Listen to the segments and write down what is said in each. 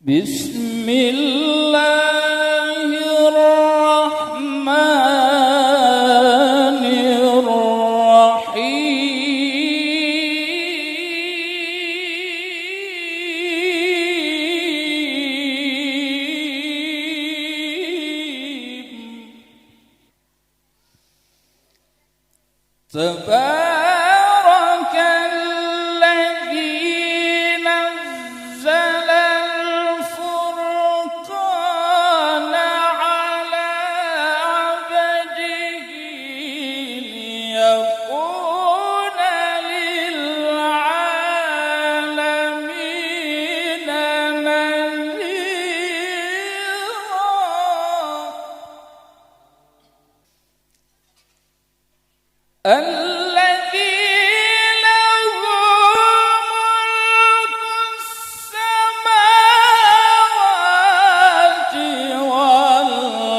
بسم الله الرحمن الرحيم تبارك الذي نزل الفرقان على عبده ليكون للعالمين نذيرا الذي له ملك السماوات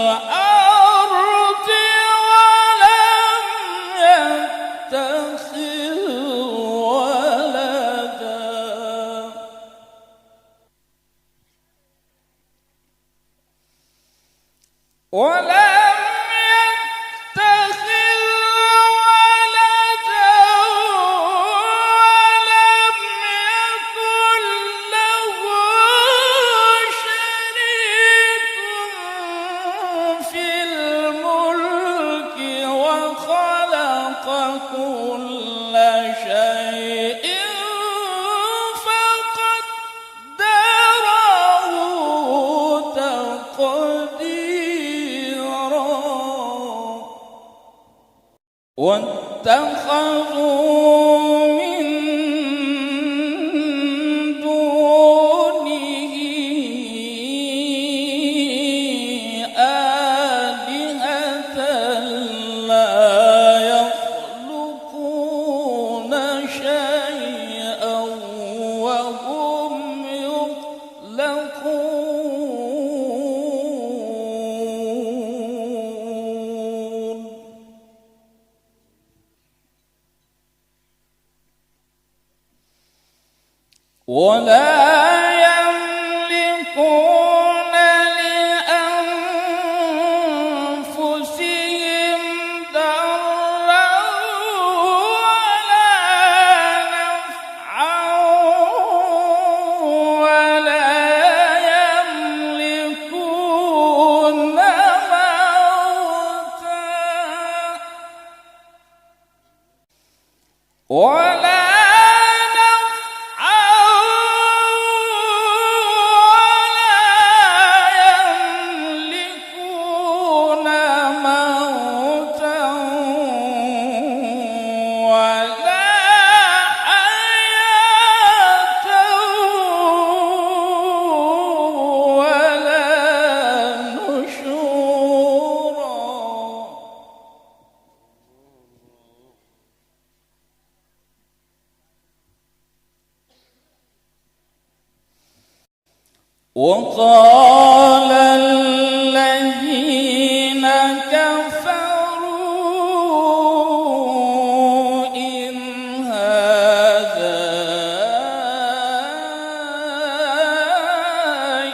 والأرض ولم يتخذ ولدا كل شيء فقدره تقديرا واتخذوا من دونه آلهة شيئا وهم يخلقون ولا يملكون لأنفسهم ضرا ولا يملكون موتا ولا وقال الذين كفروا إن هذا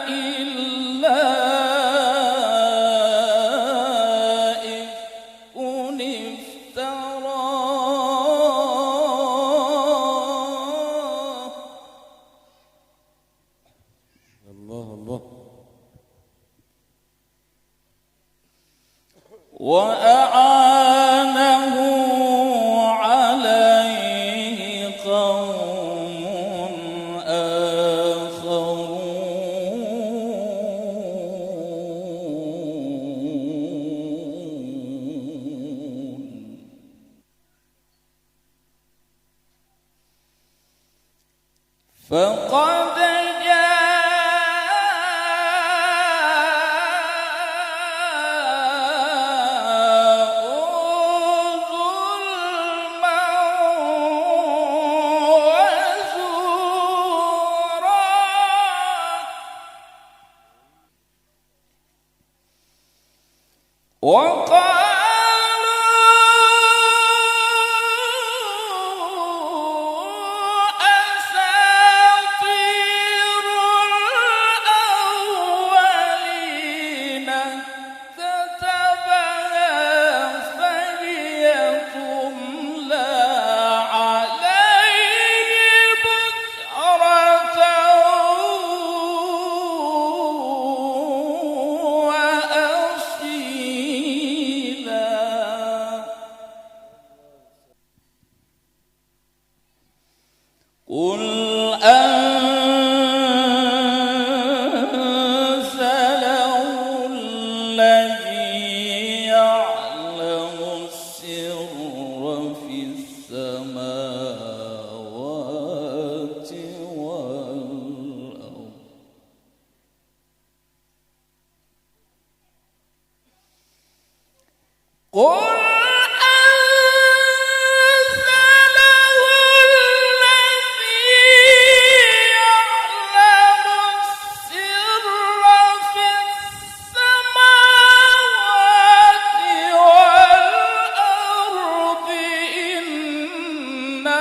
إلا إفك افتراه الله وأعانه عليه قوم آخرون فقد وقالوا قل أنزله الذي يعلم السر في السماوات والأرض إنه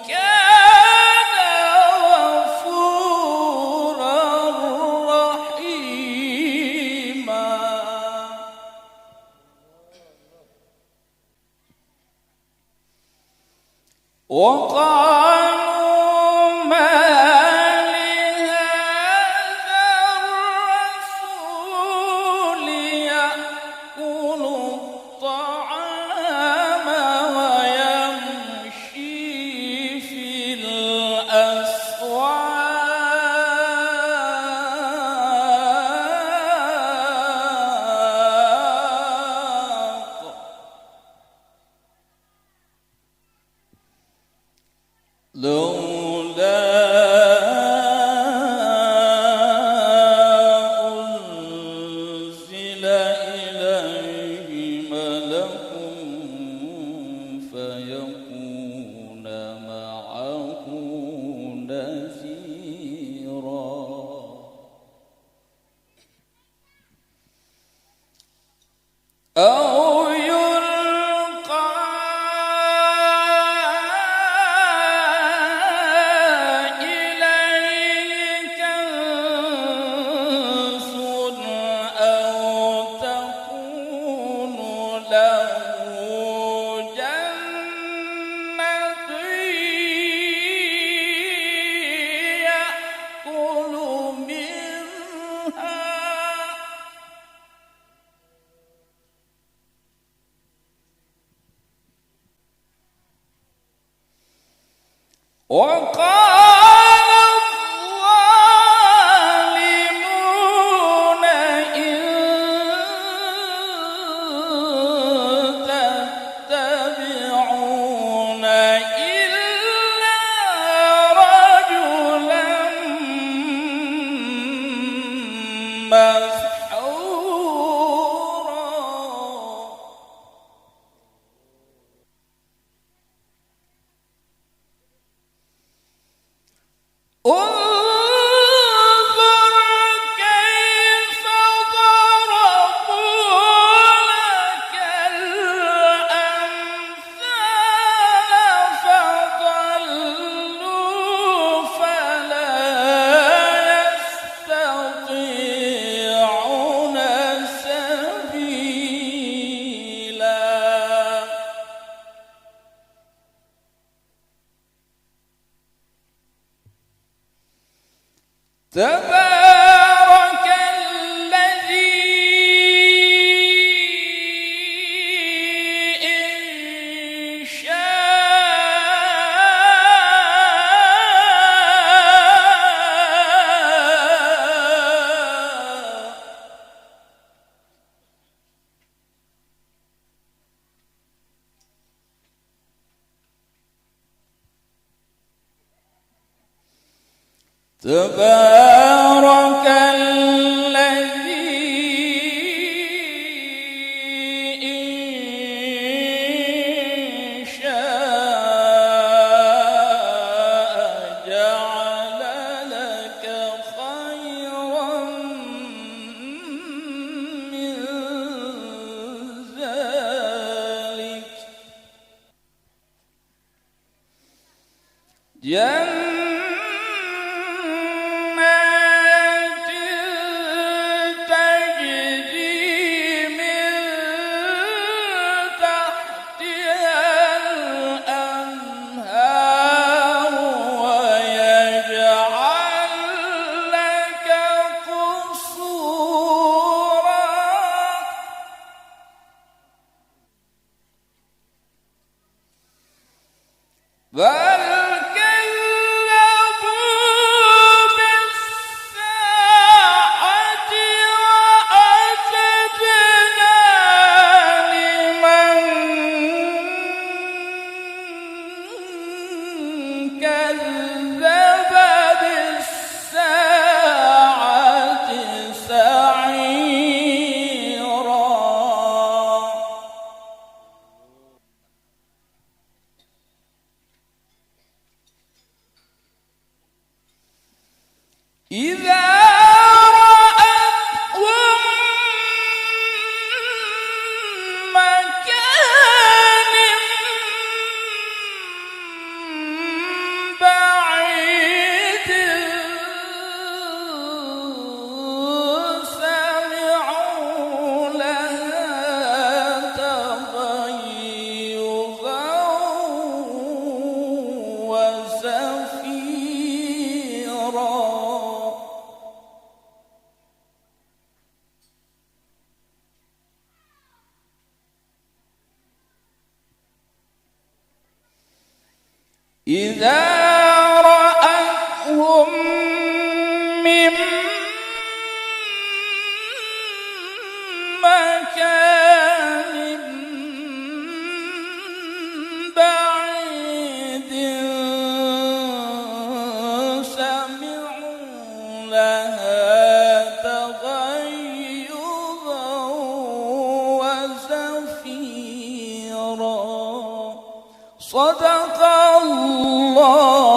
كان غفورا رحيما. وقالوا ما لهذا الرسول يأكل الطعام ويمشي في الأسواق لولا أنزل إليه ملك فيكون معه نذيرا. أو يلقى إليه كنز أو تكون له جنة يأكل منها وقال الظالمون إن تتبعون إلا رجلا مسحورا. انظر كيف ضربوا لك الأمثال فضلوا فلا يستطيعون سبيلا. تبارك الذي إن شاء تبارك الذي إن شاء جعل لك خيرا من ذلك جنات تجري من تحتها الأنهار ويجعل لك قصورا. بل كذبوا إذا رأتهم من مكان بعيد سمعوا لها تغيظا وزفيرا. صدق الله